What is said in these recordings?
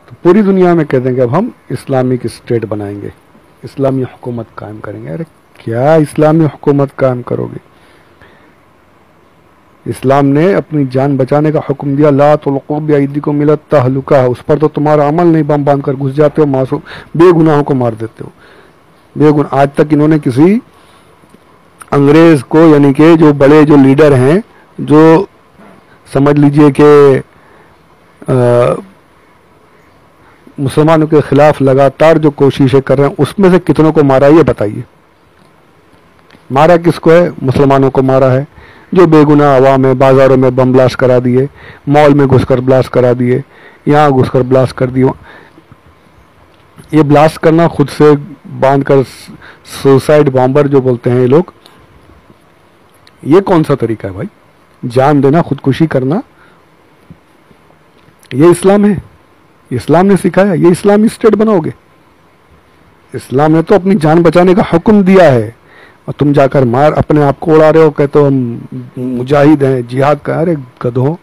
तो पूरी दुनिया में कहते हैं कि अब हम इस्लामिक स्टेट बनाएंगे, इस्लामी हुकूमत कायम करेंगे। अरे क्या इस्लामी हुकूमत कायम करोगे? इस्लाम ने अपनी जान बचाने का हुक्म दिया, ला तुल्कू बिअयदीकुम इला तहलुका। उस पर तो तुम्हारा अमल नहीं, बम बांध कर घुस जाते हो, मासूम बेगुनाहों को मार देते हो। बेगुनाह आज तक इन्होंने किसी अंग्रेज को, यानी कि जो बड़े जो लीडर हैं, जो समझ लीजिए कि मुसलमानों के खिलाफ लगातार जो कोशिशें कर रहे हैं, उसमें से कितनों को मारा ये बताइए। मारा किसको है? मुसलमानों को मारा है। जो बेगुनाह अवाम है, बाजारों में बम ब्लास्ट करा दिए, मॉल में घुसकर ब्लास्ट करा दिए, यहाँ घुसकर ब्लास्ट कर दिए। ये ब्लास्ट करना खुद से बांधकर, सुसाइड बॉम्बर जो बोलते हैं ये लोग, ये कौन सा तरीका है भाई? जान देना, खुदकुशी करना, ये इस्लाम है? इस्लाम ने सिखाया? ये इस्लामी स्टेट बनाओगे? इस्लाम ने तो अपनी जान बचाने का हुक्म दिया है, और तुम जाकर मार अपने आप को उड़ा रहे हो, कहते हो हम मुजाहिद हैं, जिहाद का। अरे गधों,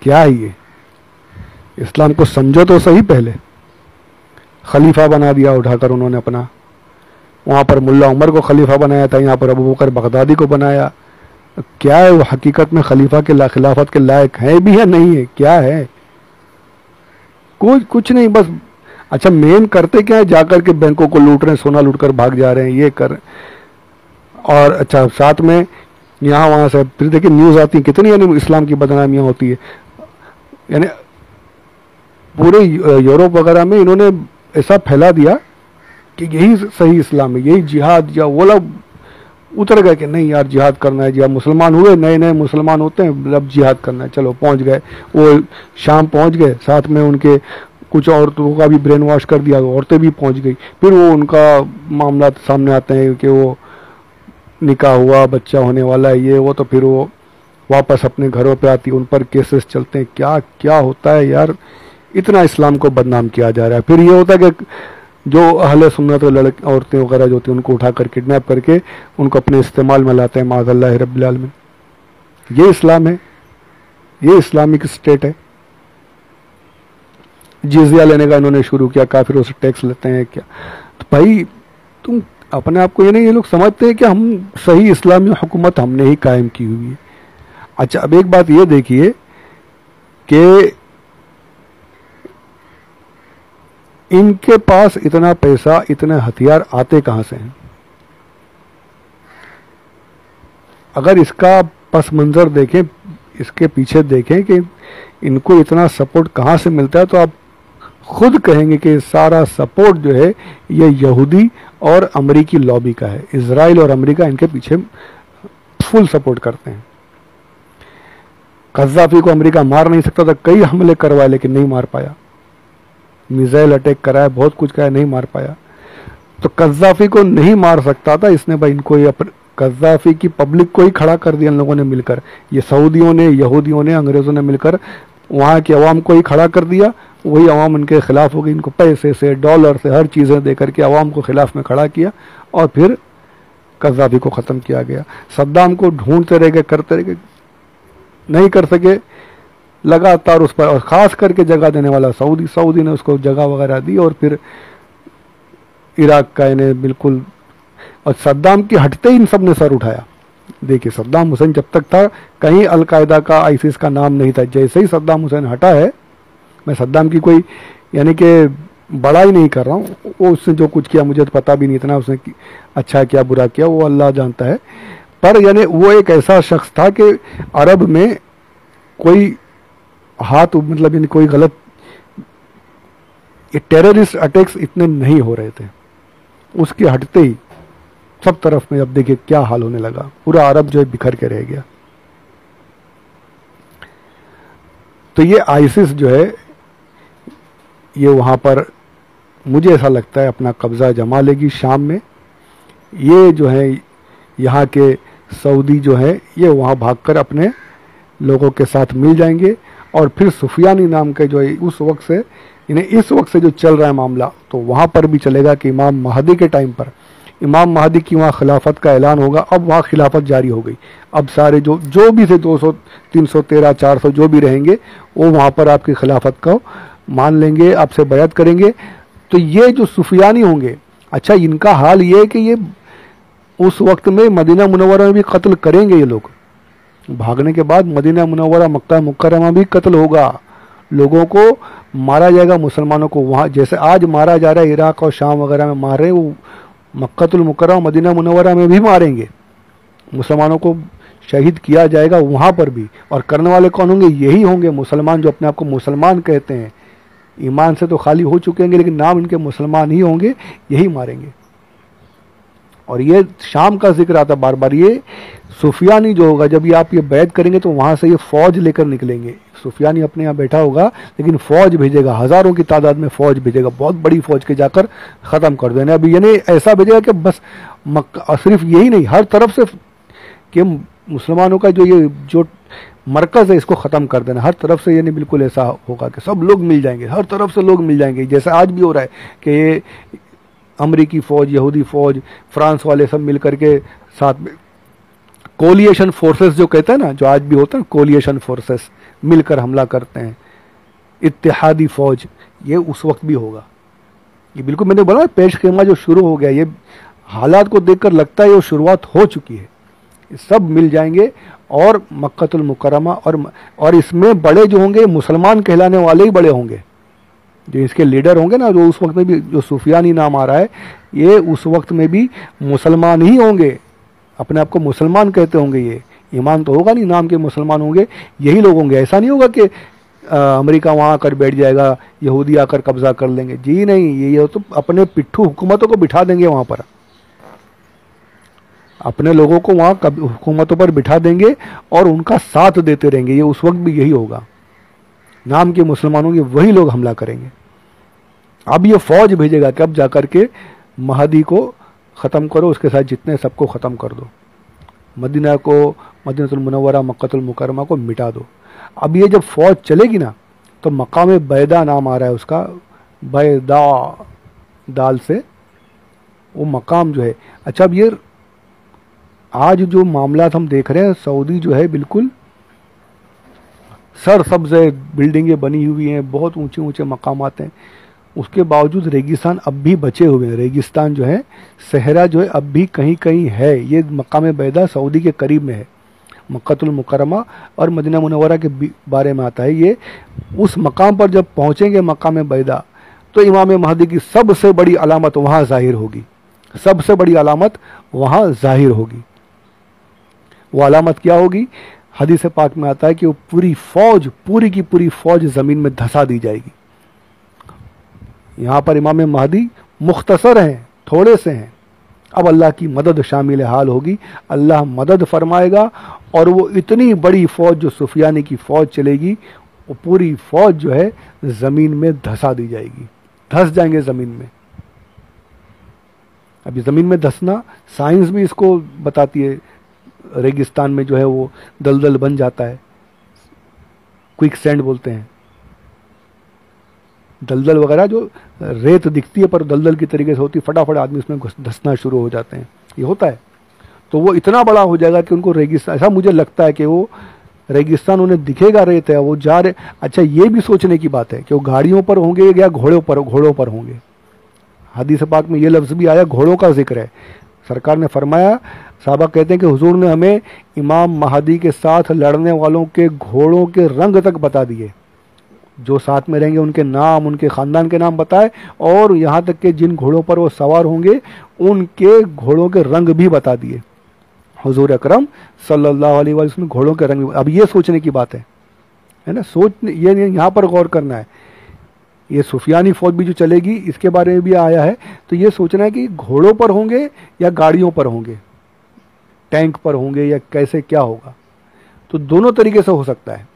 क्या है ये? इस्लाम को समझो तो सही। पहले खलीफा बना दिया उठाकर उन्होंने अपना, वहां पर मुल्ला उमर को खलीफा बनाया था, यहाँ पर अबू बकर बगदादी को बनाया। क्या है वो? हकीकत में खलीफा के खिलाफत के लायक है भी है, नहीं है? क्या है? कुछ नहीं, बस अच्छा मेन करते क्या है? जाकर के बैंकों को लूट रहे हैं, सोना लूट कर भाग जा रहे हैं, ये कर। और अच्छा साथ में यहाँ वहां से फिर देखिए न्यूज आती है कितनी, यानी इस्लाम की बदनामियां होती है। यानी पूरे यूरोप वगैरह में इन्होंने ऐसा फैला दिया कि यही सही इस्लाम है, यही जिहाद। या वो लोग उतर गए कि नहीं यार जिहाद करना है, जिहाद। मुसलमान हुए, नए नए मुसलमान होते हैं, अब जिहाद करना है, चलो पहुंच गए। वो शाम पहुंच गए, साथ में उनके कुछ औरतों का भी ब्रेन वॉश कर दिया, औरतें भी पहुंच गई। फिर वो उनका मामला सामने आते हैं कि वो निकाह हुआ, बच्चा होने वाला है, ये वो, तो फिर वो वापस अपने घरों पे आती, उन पर केसेस चलते हैं। क्या क्या होता है यार? इतना इस्लाम को बदनाम किया जा रहा है। फिर ये होता है कि जो अहले सुन्नत लड़की औरतें वगैरह जो होती हैं उनको उठाकर किडनैप करके उनको अपने इस्तेमाल में लाते हैं, माज़अल्लाह रब्बिल आलमीन। ये इस्लाम है? ये इस्लामिक स्टेट है? जिजिया लेने का इन्होंने शुरू किया, काफिरों से टैक्स लेते हैं क्या? तो भाई तुम अपने आप को, ये नहीं, ये लोग समझते हैं कि हम सही इस्लामी हुकूमत हमने ही कायम की हुई है। अच्छा अब एक बात ये देखिए कि इनके पास इतना पैसा, इतने हथियार आते कहां से हैं? अगर इसका पस मंजर देखें, इसके पीछे देखें कि इनको इतना सपोर्ट कहां से मिलता है, तो आप खुद कहेंगे कि सारा सपोर्ट जो है ये यहूदी और अमेरिकी लॉबी का है। इजराइल और अमेरिका इनके पीछे फुल सपोर्ट करते हैं। कज़्ज़ाफ़ी को अमेरिका मार नहीं सकता था, कई हमले करवाए लेकिन नहीं मार पाया। मिसाइल अटैक कराया, बहुत कुछ कराया, नहीं मार पाया। तो कज़्ज़ाफ़ी को नहीं मार सकता था, इसने भाई इनको ये कज़्ज़ाफ़ी की पब्लिक को ही खड़ा कर दिया इन लोगों ने मिलकर। ये सऊदियों ने, यहूदियों ने, अंग्रेज़ों ने मिलकर वहाँ की अवाम को ही खड़ा कर दिया। वही अवाम उनके खिलाफ हो गई, इनको पैसे से, डॉलर से, हर चीज़ें दे करके अवाम को खिलाफ में खड़ा किया, और फिर कज़्ज़ाफ़ी को ख़त्म किया गया। सद्दाम को ढूंढते रह गए, करते रह गए, नहीं कर सके। लगातार उस पर, और ख़ास करके जगह देने वाला सऊदी ने उसको जगह वगैरह दी, और फिर इराक का इन्हें बिल्कुल, और सद्दाम के हटते ही इन सब ने सर उठाया। देखिए सद्दाम हुसैन जब तक था कहीं अलकायदा का, आईसिस का नाम नहीं था। जैसे ही सद्दाम हुसैन हटा है, मैं सद्दाम की कोई यानी कि बड़ाई नहीं कर रहा हूँ, वो उसने जो कुछ किया मुझे तो पता भी नहीं, इतना उसने अच्छा किया बुरा किया वो अल्लाह जानता है। पर यानी वो एक ऐसा शख्स था कि अरब में कोई हाथ, मतलब यानी कोई गलत, ये टेररिस्ट अटैक्स इतने नहीं हो रहे थे। उसके हटते ही सब तरफ में अब देखिए क्या हाल होने लगा, पूरा अरब जो है बिखर के रह गया। तो ये आईसिस जो है ये वहां पर मुझे ऐसा लगता है अपना कब्जा जमा लेगी शाम में। ये जो है यहाँ के सऊदी जो है ये वहाँ भागकर अपने लोगों के साथ मिल जाएंगे, और फिर सुफियानी नाम के जो है उस वक्त से, इन्हें इस वक्त से जो चल रहा है मामला, तो वहाँ पर भी चलेगा कि इमाम महदी के टाइम पर इमाम महदी की वहाँ खिलाफत का ऐलान होगा। अब वहाँ खिलाफत जारी हो गई। अब सारे जो भी थे 200, 313, 400 जो भी रहेंगे वो वहाँ पर आपकी खिलाफत को मान लेंगे, आपसे बैत करेंगे। तो ये जो सुफियानी होंगे, अच्छा इनका हाल ये है कि ये उस वक्त में मदीना मुनव्वरा में भी कत्ल करेंगे। ये लोग भागने के बाद मदीना मुनव्वरा मक्का मुकर्रमा भी कत्ल होगा, लोगों को मारा जाएगा, मुसलमानों को वहाँ जैसे आज मारा जा रहा है इराक और शाम वगैरह में मार रहे हैं, वो मक्कातुल मुकर्रमा मदीना मुनव्वरा में भी मारेंगे, मुसलमानों को शहीद किया जाएगा वहाँ पर भी। और करने वाले कौन होंगे? यही होंगे मुसलमान, जो अपने आप को मुसलमान कहते हैं। ईमान से तो खाली हो चुके हैं लेकिन नाम इनके मुसलमान ही होंगे, यही मारेंगे। और ये शाम का जिक्र आता बार बार, ये सुफियानी जो होगा, जब ये आप ये बैत करेंगे तो वहाँ से ये फौज लेकर निकलेंगे। सुफियानी अपने यहाँ बैठा होगा लेकिन फौज भेजेगा, हज़ारों की तादाद में फौज भेजेगा, बहुत बड़ी फौज के जाकर ख़त्म कर देना। अभी यानी ऐसा भेजेगा कि बस सिर्फ यही नहीं, हर तरफ से कि मुसलमानों का जो मरकज़ है इसको ख़त्म कर देना, हर तरफ से। यानी बिल्कुल ऐसा होगा कि सब लोग मिल जाएंगे, हर तरफ से लोग मिल जाएंगे, जैसे आज भी हो रहा है कि ये अमरीकी फ़ौज, यहूदी फ़ौज, फ्रांस वाले सब मिल करके साथ में कोलिएशन फोर्सेस जो कहते हैं ना, जो आज भी होता है कोलिएशन फोर्सेस, मिलकर हमला करते हैं, इत्तेहादी फ़ौज, ये उस वक्त भी होगा। ये बिल्कुल मैंने बोला पेश खेमा जो शुरू हो गया, ये हालात को देखकर लगता है ये शुरुआत हो चुकी है। सब मिल जाएंगे और मक्कातुल मुकर्रमा, और इसमें बड़े जो होंगे मुसलमान कहलाने वाले ही बड़े होंगे, जो इसके लीडर होंगे ना, जो उस वक्त में भी जो सुफियानी नाम आ रहा है, ये उस वक्त में भी मुसलमान ही होंगे, अपने आप को मुसलमान कहते होंगे। ये ईमान तो होगा नहीं, नाम के मुसलमान होंगे, यही लोग होंगे। ऐसा नहीं होगा कि अमेरिका वहाँ आकर बैठ जाएगा, यहूदी आकर कब्जा कर लेंगे, जी नहीं, ये तो अपने पिट्ठू हुकूमतों को बिठा देंगे वहाँ पर, अपने लोगों को वहाँ हुकूमतों पर बिठा देंगे और उनका साथ देते रहेंगे। ये उस वक्त भी यही होगा, नाम के मुसलमानों के वही लोग हमला करेंगे। अब ये फौज भेजेगा कि अब जाकर के महदी को ख़त्म करो, उसके साथ जितने सबको ख़त्म कर दो, मदीना को, मदीनातुल मुनव्वरा मक्कातुल मुकर्रमा को मिटा दो। अब ये जब फौज चलेगी ना तो मकाम बैदा नाम आ रहा है उसका, बैदा दाल से वो मकाम जो है। अच्छा, अब ये आज जो मामला हम देख रहे हैं, सऊदी जो है बिल्कुल सरसब्ज़ बिल्डिंगें बनी हुई हैं, बहुत ऊंचे ऊंचे मकामात हैं, उसके बावजूद रेगिस्तान अब भी बचे हुए हैं। रेगिस्तान जो है, सहरा जो है अब भी कहीं कहीं है। ये मकाम बैदा सऊदी के करीब में है, मक्कातुल मुकर्रमा और मदीना मुनव्वरा के बारे में आता है। ये उस मकाम पर जब पहुँचेंगे मकाम बैदा, तो इमाम महदी की सबसे बड़ी अलामत वहाँ ज़ाहिर होगी, सबसे बड़ी अलामत वहाँ ज़ाहिर होगी। वो अलामत क्या होगी? हदीस पाक में आता है कि वो पूरी फौज, पूरी की पूरी फौज ज़मीन में धंसा दी जाएगी। यहाँ पर इमाम महदी मुख्तसर हैं, थोड़े से हैं। अब अल्लाह की मदद शामिल हाल होगी, अल्लाह मदद फरमाएगा और वो इतनी बड़ी फौज जो सुफियानी की फौज चलेगी, वो पूरी फौज जो है ज़मीन में धंसा दी जाएगी, धंस जाएंगे ज़मीन में। अभी ज़मीन में धंसना साइंस भी इसको बताती है, रेगिस्तान में जो है वो दलदल बन जाता है, क्विक सैंड बोलते हैं, दलदल वगैरह जो रेत दिखती है पर दलदल की तरीके से होती है, फटाफट आदमी उसमें धंसना शुरू हो जाते हैं, ये होता है। तो वो इतना बड़ा हो जाएगा कि उनको रेगिस्तान, ऐसा मुझे लगता है कि वो रेगिस्तान उन्हें दिखेगा रेत है, वो जा रहे। अच्छा, ये भी सोचने की बात है कि वो गाड़ियों पर होंगे या घोड़ों पर होंगे। हदीस पाक में ये लफ्ज़ भी आया, घोड़ों का जिक्र है। सरकार ने फरमाया, साहबा कहते हैं कि हुजूर ने हमें इमाम महदी के साथ लड़ने वालों के घोड़ों के रंग तक बता दिए, जो साथ में रहेंगे उनके नाम, उनके ख़ानदान के नाम बताए, और यहाँ तक कि जिन घोड़ों पर वो सवार होंगे उनके घोड़ों के रंग भी बता दिए हुजूर अकरम सल्लल्लाहु अलैहि वसल्लम। घोड़ों के रंग, अब ये सोचने की बात है ना, ये यहाँ पर गौर करना है। ये सुफियानी फौज भी जो चलेगी इसके बारे में भी आया है, तो ये सोचना है कि घोड़ों पर होंगे या गाड़ियों पर होंगे, टैंक पर होंगे या कैसे, क्या होगा। तो दोनों तरीके से हो सकता है।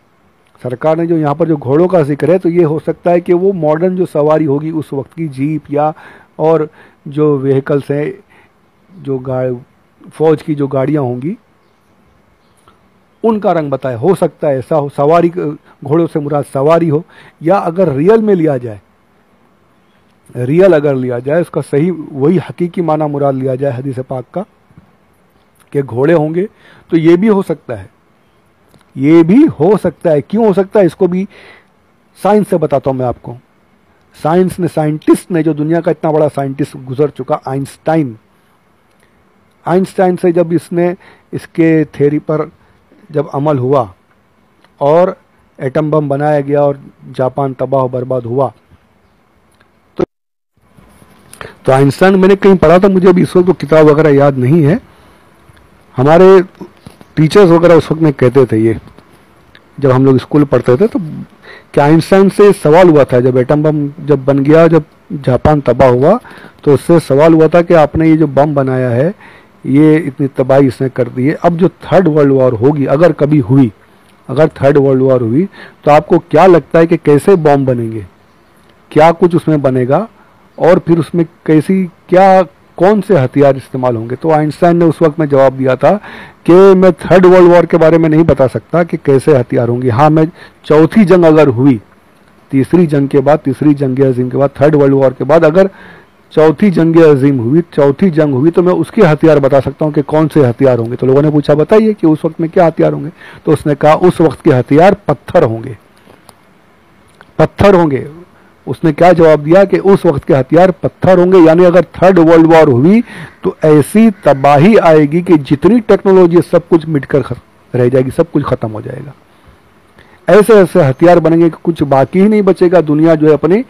सरकार ने जो यहाँ पर जो घोड़ों का जिक्र है, तो ये हो सकता है कि वो मॉडर्न जो सवारी होगी उस वक्त की, जीप या और जो व्हीकल्स हैं, जो फौज की जो गाड़ियाँ होंगी उनका रंग बताए। हो सकता है ऐसा हो, सवारी, घोड़ों से मुराद सवारी हो, या अगर रियल में लिया जाए, रियल अगर लिया जाए, उसका सही वही हकीकी माना मुराद लिया जाए हदीस पाक का कि घोड़े होंगे, तो ये भी हो सकता है, ये भी हो सकता है। क्यों हो सकता है, इसको भी साइंस से बताता हूं मैं आपको। साइंस ने, साइंटिस्ट ने, जो दुनिया का इतना बड़ा साइंटिस्ट गुजर चुका आइंस्टाइन, आइंस्टाइन से जब इसने इसके थ्योरी पर जब अमल हुआ और एटम बम बनाया गया और जापान तबाह बर्बाद हुआ, तो आइंस्टाइन मैंने कहीं पढ़ा था, मुझे अभी इस वक्त तो किताब वगैरह याद नहीं है, हमारे टीचर्स वगैरह उस वक्त में कहते थे ये, जब हम लोग स्कूल पढ़ते थे, तो क्या आइंस्टाइन से सवाल हुआ था जब एटम बम जब बन गया, जब जापान तबाह हुआ, तो उससे सवाल हुआ था कि आपने ये जो बम बनाया है ये इतनी तबाही इसने कर दी है, अब जो थर्ड वर्ल्ड वॉर होगी, अगर कभी हुई, अगर थर्ड वर्ल्ड वॉर हुई, तो आपको क्या लगता है कि कैसे बम बनेंगे, क्या कुछ उसमें बनेगा और फिर उसमें कैसी क्या कौन से हथियार इस्तेमाल होंगे। तो आइंस्टाइन ने उस वक्त में जवाब दिया था कि मैं थर्ड वर्ल्ड वॉर के बारे में नहीं बता सकता कि कैसे हथियार होंगे, हाँ मैं चौथी जंग अगर हुई, तीसरी जंग के बाद, तीसरी जंग अजीम के बाद, थर्ड वर्ल्ड वॉर के बाद अगर चौथी जंग अजीम हुई, चौथी जंग हुई, तो मैं उसके हथियार बता सकता हूं कि कौन से हथियार होंगे। तो लोगों ने पूछा बताइए कि उस वक्त में क्या हथियार होंगे, तो उसने कहा उस वक्त के हथियार पत्थर होंगे, पत्थर होंगे। उसने क्या जवाब दिया कि उस वक्त के हथियार पत्थर होंगे, यानी अगर थर्ड वर्ल्ड वॉर हुई तो ऐसी तबाही आएगी कि जितनी टेक्नोलॉजी सब कुछ मिटकर रह जाएगी, सब कुछ खत्म हो जाएगा। ऐसे ऐसे हथियार बनेंगे कि कुछ बाकी ही नहीं बचेगा, दुनिया जो है अपने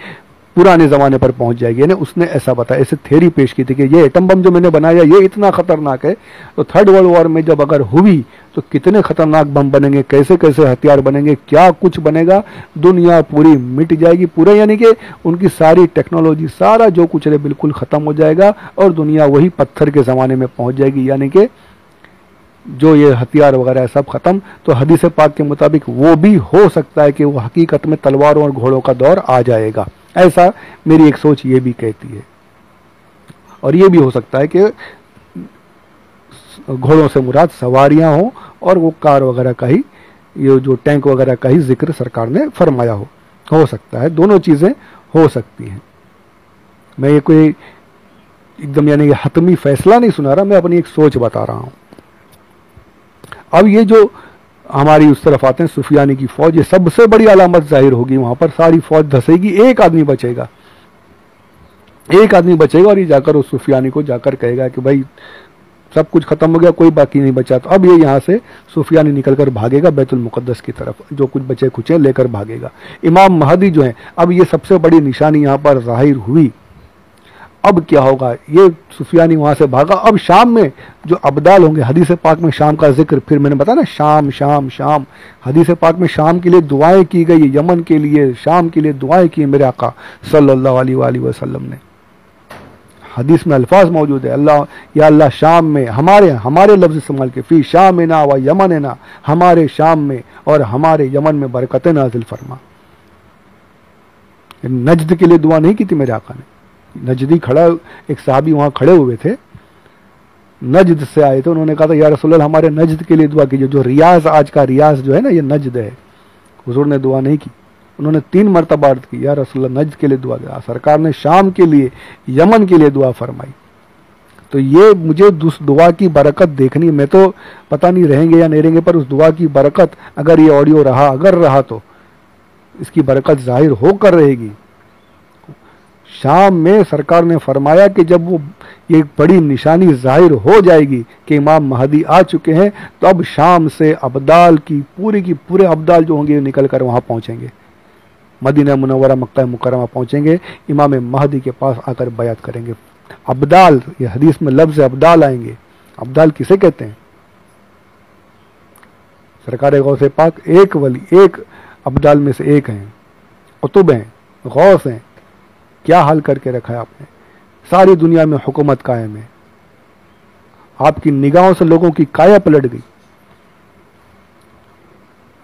पुराने जमाने पर पहुंच जाएगी। यानी उसने ऐसा बताया, ऐसे थ्योरी पेश की थी कि ये एटम बम जो मैंने बनाया ये इतना खतरनाक है, तो थर्ड वर्ल्ड वॉर में जब अगर हुई तो कितने खतरनाक बम बनेंगे, कैसे कैसे हथियार बनेंगे, क्या कुछ बनेगा, दुनिया पूरी मिट जाएगी, पूरे यानी कि उनकी सारी टेक्नोलॉजी, सारा जो कुछ है बिल्कुल खत्म हो जाएगा और दुनिया वही पत्थर के जमाने में पहुंच जाएगी, यानी कि जो ये हथियार वगैरह सब खत्म। तो हदीस पाक के मुताबिक वो भी हो सकता है कि वो हकीकत में तलवारों और घोड़ों का दौर आ जाएगा, ऐसा मेरी एक सोच ये भी कहती है। और ये भी हो सकता है कि घोड़ों से मुराद सवारियां हो और वो कार वगैरह का ही, ये जो टैंक वगैरह का ही जिक्र सरकार ने फरमाया हो सकता है, दोनों चीजें हो सकती हैं। मैं ये कोई एकदम यानी कि हतमी फैसला नहीं सुना रहा, मैं अपनी एक सोच बता रहा हूं। अब ये जो हमारी उस तरफ आते हैं सुफियानी की फौज, ये सबसे बड़ी अलामत जाहिर होगी, वहां पर सारी फौज धसेगी, एक आदमी बचेगा, एक आदमी बचेगा और ये जाकर उस सुफियानी को जाकर कहेगा कि भाई सब कुछ खत्म हो गया, कोई बाकी नहीं बचा। तो अब ये यहाँ से सुफियानी निकलकर भागेगा बैतुल मुकद्दस की तरफ, जो कुछ बचे खुचे लेकर भागेगा। इमाम महदी जो है, अब ये सबसे बड़ी निशानी यहाँ पर जाहिर हुई। अब क्या होगा, ये सुफियानी वहां से भागा। अब शाम में जो अब्दाल होंगे, हदीस पाक में शाम का जिक्र, फिर मैंने बताया ना शाम शाम शाम, हदीस पाक में शाम के लिए दुआएं की गई, यमन के लिए, शाम के लिए दुआएं की मेरे आका सल्लल्लाहु अलैहि वसल्लम ने। हदीस में अल्फाज मौजूद है, अल्लाह या अल्लाह शाम में, हमारे लफ्ज इस्तेमाल के, फी शामिना व यमनना, हमारे शाम में और हमारे यमन में बरकतें नाजिल फरमा। नजद के लिए दुआ नहीं की थी मेरे आका ने। नजदी खड़ा, एक साहबी वहां खड़े हुए थे, नजद से आए थे, उन्होंने कहा था या रसूलल्लाह हमारे नजद के लिए दुआ कीजिए। जो रियाज, आज का रियाज जो है ना, ये नजद है। हुजूर ने दुआ नहीं की, उन्होंने 3 मरतबा अर्ज की या रसूलल्लाह नजद के लिए दुआ किया। सरकार ने शाम के लिए, यमन के लिए दुआ फरमाई। तो ये मुझे उस दुआ की बरकत देखनी है। मैं तो पता नहीं रहेंगे या नहीं रहेंगे, पर उस दुआ की बरकत, अगर ये ऑडियो रहा, अगर रहा, तो इसकी बरकत जाहिर होकर रहेगी। शाम में सरकार ने फरमाया कि जब वो ये बड़ी निशानी जाहिर हो जाएगी कि इमाम महदी आ चुके हैं, तो अब शाम से अब्दाल की पूरे अब्दाल जो होंगे निकल कर वहां पहुंचेंगे, मदीना मुनव्वरा मक्का मुकर्रमा पहुंचेंगे, इमाम महदी के पास आकर बयात करेंगे। अब्दाल, ये हदीस में लफ्ज अब्दाल आएंगे। अब्दाल किसे कहते हैं? सरकार गौसे पाक एक वली, एक अब्दाल में से एक हैं, कुतुब हैं, गौस हैं। क्या हाल करके रखा है आपने, सारी दुनिया में हुकूमत कायम है, आपकी निगाहों से लोगों की काया पलट गई,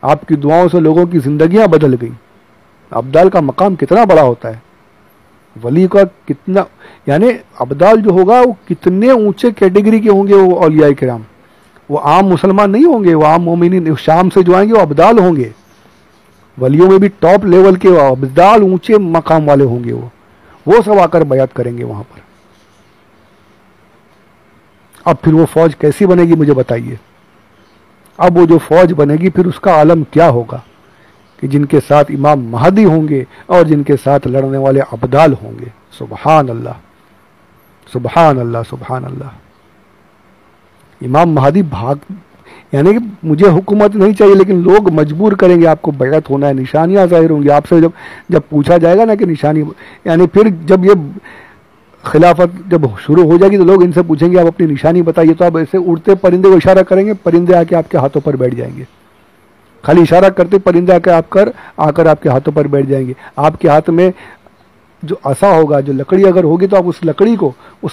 आपकी दुआओं से लोगों की जिंदगियां बदल गई। अब्दाल का मकाम कितना बड़ा होता है, वली का कितना, यानी अब्दाल जो होगा वो कितने ऊंचे कैटेगरी के होंगे। वो औलिया किराम, वो आम मुसलमान नहीं होंगे, वो आम मोमिनीन शाम से जो आएंगे वो अब्दाल होंगे। वलियों में भी टॉप लेवल के अब्दाल, ऊंचे मकाम वाले होंगे। वो सब आकर बयात करेंगे वहां पर। अब फिर वो फौज कैसी बनेगी मुझे बताइए। अब वो जो फौज बनेगी फिर उसका आलम क्या होगा। कि जिनके साथ इमाम महदी होंगे और जिनके साथ लड़ने वाले अब्दाल होंगे। सुबहान अल्लाह, सुबहान अल्लाह, सुबहान अल्लाह। इमाम महदी भाग, यानी कि मुझे हुकूमत नहीं चाहिए लेकिन लोग मजबूर करेंगे आपको बैअत होना है, निशानियां जाहिर होंगी आपसे। जब पूछा जाएगा ना कि निशानी, यानी फिर जब ये खिलाफत जब शुरू हो जाएगी तो लोग इनसे पूछेंगे आप अपनी निशानी बताइए, तो आप ऐसे उड़ते परिंदे को इशारा करेंगे, परिंदे आके आपके हाथों पर बैठ जाएंगे। खाली इशारा करते परिंदे आकर आकर आपके हाथों पर बैठ जाएंगे। आपके हाथ में जो असा होगा, जो लकड़ी अगर होगी, तो आप उस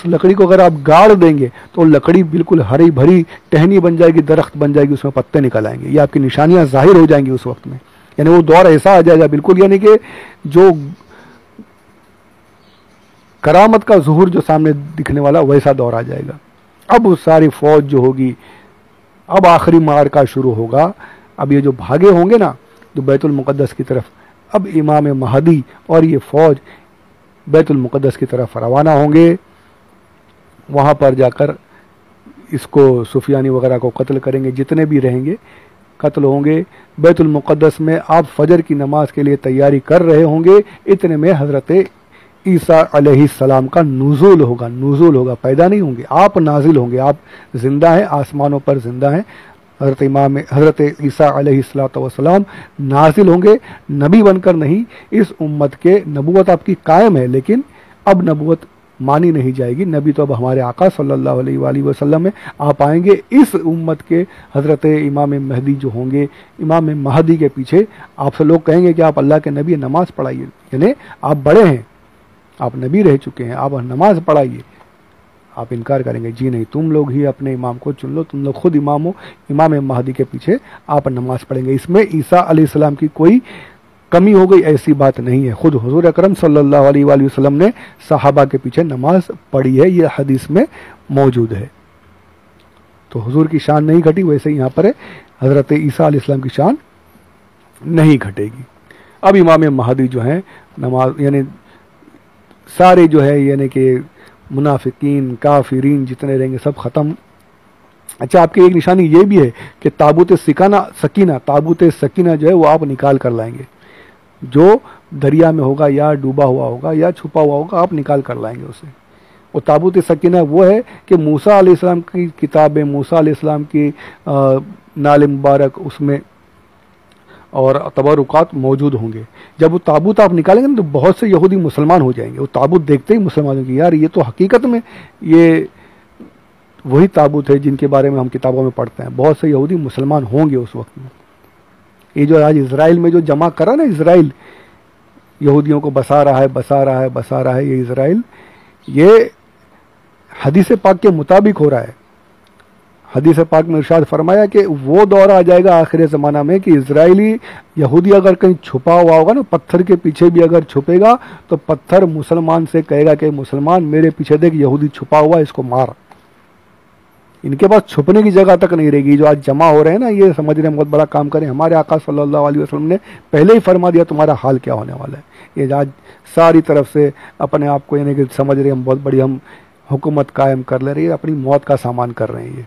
लकड़ी को अगर आप गाड़ देंगे तो लकड़ी बिल्कुल हरी भरी टहनी बन जाएगी, दरख्त बन जाएगी, उसमें पत्ते निकल आएंगे। ये आपकी निशानियां जाहिर हो जाएंगी उस वक्त में। यानी वो दौर ऐसा आ जाएगा बिल्कुल, यानी कि जो करामत का ज़ुहूर जो सामने दिखने वाला वैसा दौर आ जाएगा। अब उस सारी फौज जो होगी, अब आखिरी मारका शुरू होगा। अब ये जो भागे होंगे ना जो बैतुल मुक़द्दस की तरफ, अब इमाम महदी और ये फौज बैतुल मुक़द्दस की तरफ रवाना होंगे। वहाँ पर जाकर इसको सुफियानी वगैरह को कत्ल करेंगे, जितने भी रहेंगे कत्ल होंगे। बैतुल मुक़द्दस में आप फजर की नमाज के लिए तैयारी कर रहे होंगे, इतने में हज़रत ईसा अलैहिस्सलाम का नुज़ूल होगा, पैदा नहीं होंगे, आप नाजिल होंगे। आप जिंदा हैं, आसमानों पर जिंदा हैं। हज़रत ईसा अलैहिस्सलाम नाजिल होंगे, नबी बनकर नहीं। इस उम्मत के नबूवत आपकी कायम है, लेकिन अब नबूवत मानी नहीं जाएगी। नबी तो अब हमारे आका सल्लल्लाहु अलैहि वसल्लम में आप आएंगे। इस उम्मत के हज़रत इमाम महदी जो होंगे, इमाम महदी के पीछे आपसे लोग कहेंगे कि आप अल्लाह के नबी, नमाज पढ़ाइए। यानी आप बड़े हैं, आप नबी रह चुके हैं, आप नमाज पढ़ाइए। आप इनकार करेंगे, जी नहीं, तुम लोग ही अपने इमाम को चुन लो, तुम लोग खुद इमाम हो, इमाम महदी के पीछे आप नमाज पढ़ेंगे। इसमें ईसा अलैहिस्सलाम की कोई कमी हो गई ऐसी बात नहीं है। खुद हुजूर अकरम सल्लल्लाहु अलैहि वसल्लम ने सहाबा के पीछे नमाज पढ़ी है, यह हदीस में मौजूद है। तो हुजूर की शान नहीं घटी, वैसे ही यहाँ पर है हज़रत ईसा अलैहिस्सलाम की शान नहीं घटेगी। अब इमाम महदी जो है नमाज, यानी सारे जो है यानी कि मुनाफिकीन काफिरीन जितने रहेंगे सब ख़त्म। अच्छा, आपकी एक निशानी ये भी है कि ताबूत सकीना जो है वो आप निकाल कर लाएंगे। जो दरिया में होगा या डूबा हुआ होगा या छुपा हुआ होगा, आप निकाल कर लाएंगे उसे। वो ताबूत सकीना वो है कि मूसा अलैहिस्सलाम की किताबें, मूसा अलैहिस्सलाम की नाल मुबारक उसमें और तबरुकात मौजूद होंगे। जब वो ताबूत आप निकालेंगे ना तो बहुत से यहूदी मुसलमान हो जाएंगे। वो ताबूत देखते ही मुसलमान होंगे, यार ये तो हकीकत में ये वही ताबूत है जिनके बारे में हम किताबों में पढ़ते हैं। बहुत से यहूदी मुसलमान होंगे उस वक्त में। ये जो आज इजराइल में जो जमा करा ना, इजराइल यहूदियों को बसा रहा है, ये इजराइल, ये हदीस पाक के मुताबिक हो रहा है। हदीस पाक में इरशाद फरमाया कि वो दौर आ जाएगा आखिर ज़माना में कि इजराइली यहूदी अगर कहीं छुपा हुआ होगा ना, पत्थर के पीछे भी अगर छुपेगा तो पत्थर मुसलमान से कहेगा कि मुसलमान मेरे पीछे देख, यहूदी छुपा हुआ, इसको मार। इनके पास छुपने की जगह तक नहीं रहेगी। जो आज जमा हो रहे हैं ना, ये समझ रहे हैं बहुत बड़ा काम करें। हमारे आका सल्लल्लाहु अलैहि वसल्लम ने पहले ही फरमा दिया तुम्हारा हाल क्या होने वाला है। ये आज सारी तरफ से अपने आप को यानी कि समझ रहे हम बहुत बड़ी हम हुकूमत कायम कर ले रही है, अपनी मौत का सामान कर रहे हैं। ये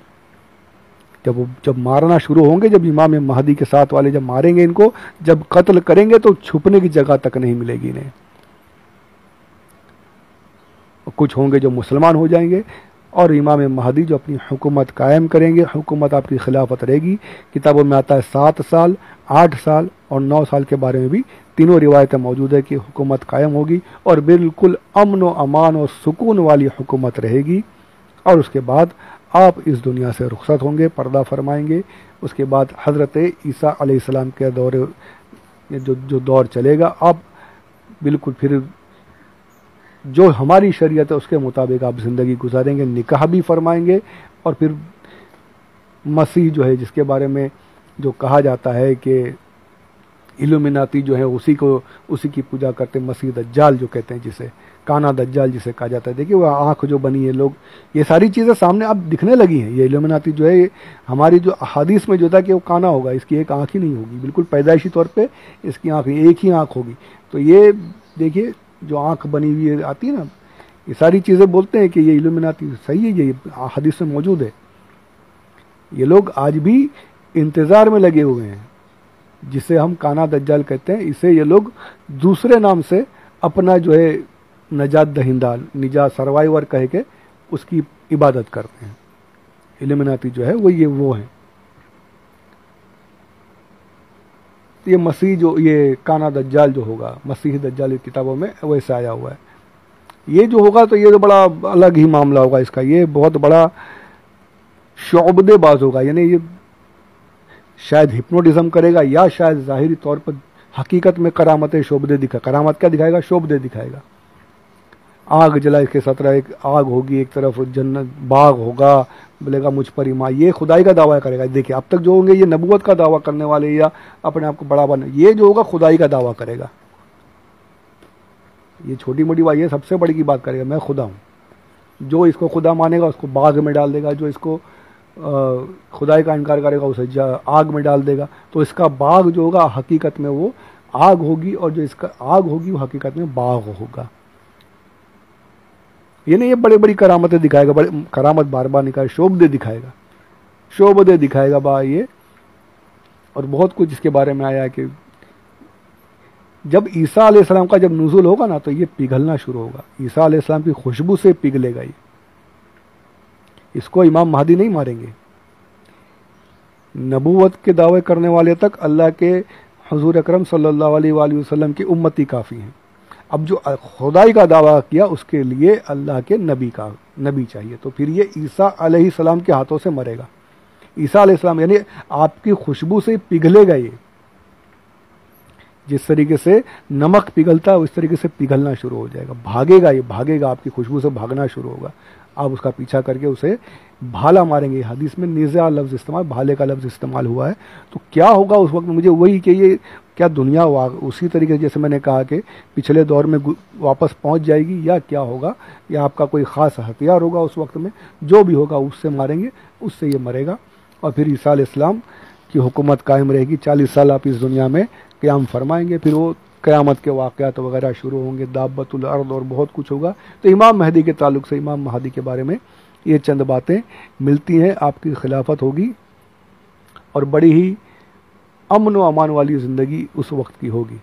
जब मारना शुरू होंगे, जब इमाम महदी के साथ वाले जब मारेंगे इनको, जब कत्ल करेंगे तो छुपने की जगह तक नहीं मिलेगी इन्हें। कुछ होंगे जो मुसलमान हो जाएंगे और इमाम महदी जो अपनी हुकूमत कायम करेंगे, हुकूमत आपकी खिलाफत रहेगी। किताबों में आता है 7 साल, 8 साल और 9 साल के बारे में भी तीनों रिवायतें मौजूद है कि हुकूमत कायम होगी और बिल्कुल अमन व अमान और सुकून वाली हुकूमत रहेगी। और उसके बाद आप इस दुनिया से रुखसत होंगे, पर्दा फरमाएंगे। उसके बाद हज़रत ईसा अलैहिस्सलाम के दौर जो दौर चलेगा, आप बिल्कुल फिर जो हमारी शरीयत है उसके मुताबिक आप ज़िंदगी गुजारेंगे, निकाह भी फरमाएंगे। और फिर मसीह जो है जिसके बारे में जो कहा जाता है कि इल्यूमिनाती जो है उसी की पूजा करते, मसीह दज्जाल जो कहते हैं, जिसे काना दज्जाल जिसे कहा जाता है। देखिए वो आँख जो बनी है, लोग ये सारी चीज़ें सामने अब दिखने लगी हैं। ये इल्यूमिनाती जो है हमारी जो अहादीस में जो था कि वो काना होगा, इसकी एक आँख ही नहीं होगी, बिल्कुल पैदाइशी तौर पे इसकी आँख एक ही आँख होगी। तो ये देखिए जो आँख बनी हुई आती है ना, ये सारी चीज़ें बोलते हैं कि ये इल्यूमिनाती सही है, ये हदीस में मौजूद है। ये लोग आज भी इंतज़ार में लगे हुए हैं जिसे हम काना दज्जाल कहते हैं, इसे ये लोग दूसरे नाम से अपना जो है नजात दहिंदा, निजात सर्वाइवर कह के उसकी इबादत करते हैं। इल्यूमिनाती जो है वो है। ये मसीह जो ये काना दज्जाल जो होगा, मसीह दज्जाल की किताबों में वैसे आया हुआ है। ये जो होगा तो ये तो बड़ा अलग ही मामला होगा इसका, ये बहुत बड़ा शोबदेबाज होगा, यानी ये शायद हिप्नोटिज्म करेगा या शायद जाहिरी तौर पर हकीकत में करामतें शोबदे दिखा। करामत क्या दिखाएगा? शोबदे दिखाएगा। आग जला के 17 एक आग होगी, एक तरफ जन्नत बाग होगा, बोलेगा मुझ पर ईमान, ये खुदाई का दावा करेगा। देखिए अब तक जो होंगे ये नबूवत का दावा करने वाले या अपने आप को बड़ा बना, ये जो होगा खुदाई का दावा करेगा। ये छोटी मोटी बात, ये सबसे बड़ी की बात करेगा, मैं खुदा हूँ। जो इसको खुदा मानेगा उसको बाग में डाल देगा, जो इसको खुदाई का इनकार करेगा उसे आग में डाल देगा। तो इसका बाग जो होगा हकीकत में वो आग होगी, और जो इसका आग होगी वो हकीकत में बाग होगा। ये नहीं, ये बड़ी बड़ी करामतें दिखाएगा, बड़े करामत बार बार निकाले, शोबदे दिखाएगा, शोबदे दिखाएगा बा ये। और बहुत कुछ इसके बारे में आया कि जब ईसा अलैहिस्सलाम का जब नुज़ूल होगा ना तो ये पिघलना शुरू होगा। ईसा अलैहिस्सलाम की खुशबू से पिघलेगा ये। इसको इमाम महदी नहीं मारेंगे। नबूवत के दावे करने वाले तक अल्लाह के हुजूर अकरम सल्लल्लाहु अलैहि वसल्लम की उम्मती काफ़ी हैं। अब जो खुदाई का दावा किया उसके लिए अल्लाह के नबी चाहिए। तो फिर ये ईसा अलैहिस्सलाम के हाथों से मरेगा। ईसा अलैहिस्सलाम यानी आपकी खुशबू से पिघलेगा ये। जिस तरीके से नमक पिघलता है उस तरीके से पिघलना शुरू हो जाएगा, भागेगा ये, भागेगा, आपकी खुशबू से भागना शुरू होगा। आप उसका पीछा करके उसे भाला मारेंगे। हदीस में निज़ा लफ्ज़ इस्तेमाल, भाले का लफ्ज़ इस्तेमाल हुआ है। तो क्या होगा उस वक्त? मुझे वही कि ये क्या दुनिया उसी तरीके से जैसे मैंने कहा कि पिछले दौर में वापस पहुंच जाएगी, या क्या होगा, या आपका कोई ख़ास हथियार होगा उस वक्त में, जो भी होगा उससे मारेंगे, उससे ये मरेगा। और फिर ईसा अलैहिस्सलाम की हुकूमत कायम रहेगी। 40 साल आप इस दुनिया में क़याम फरमाएंगे, फिर वो क़यामत के वाक़यात वगैरह शुरू होंगे, दाब्बतुल अर्द और बहुत कुछ होगा। तो इमाम महदी के ताल्लुक से, इमाम महदी के बारे में ये चंद बातें मिलती हैं। आपकी खिलाफत होगी और बड़ी ही अमन व अमान वाली ज़िंदगी उस वक्त की होगी।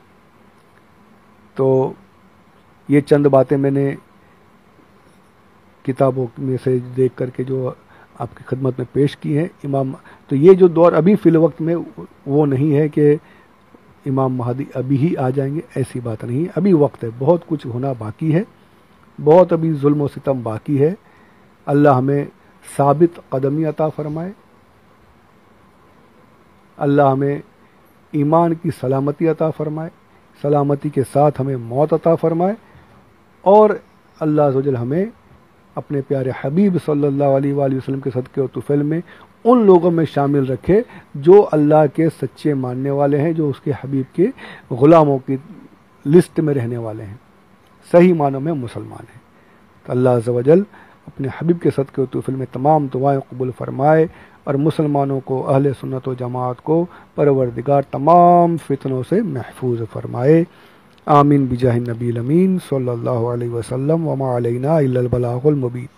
तो ये चंद बातें मैंने किताबों में से देख करके जो आपकी खिदमत में पेश की हैं। इमाम, तो ये जो दौर अभी फ़िल वक्त में वो नहीं है कि इमाम महदी अभी ही आ जाएंगे, ऐसी बात नहीं है। अभी वक्त है, बहुत कुछ होना बाकी है, बहुत अभी जुल्म व सितम बाकी है। अल्लाह हमें साबित कदमी अता फरमाए, अल्लाह हमें ईमान की सलामती अता फरमाए, सलामती के साथ हमें मौत अता फरमाए, और अल्लाह अज़्ज़वजल हमें अपने प्यारे हबीब सल्लल्लाहु अलैहि वसल्लम के सदक़े और तुफ़ैल में उन लोगों में शामिल रखे जो अल्लाह के सच्चे मानने वाले हैं, जो उसके हबीब के ग़ुलामों की लिस्ट में रहने वाले हैं, सही मानों में मुसलमान हैं। तो अल्लाह अज़्ज़वजल अपने हबीब के सदक़े और तुफ़ैल में तमाम दुआएं कबूल फरमाए, और मुसलमानों को, अहले सुन्नत व जमात को परवरदिगार तमाम फितनों से महफूज फरमाए। आमीन बिजाहि नबील अमीन सल्लल्लाहु अलैहि वसल्लम। वमा अलैना इल्लल बलागुल मुबीन।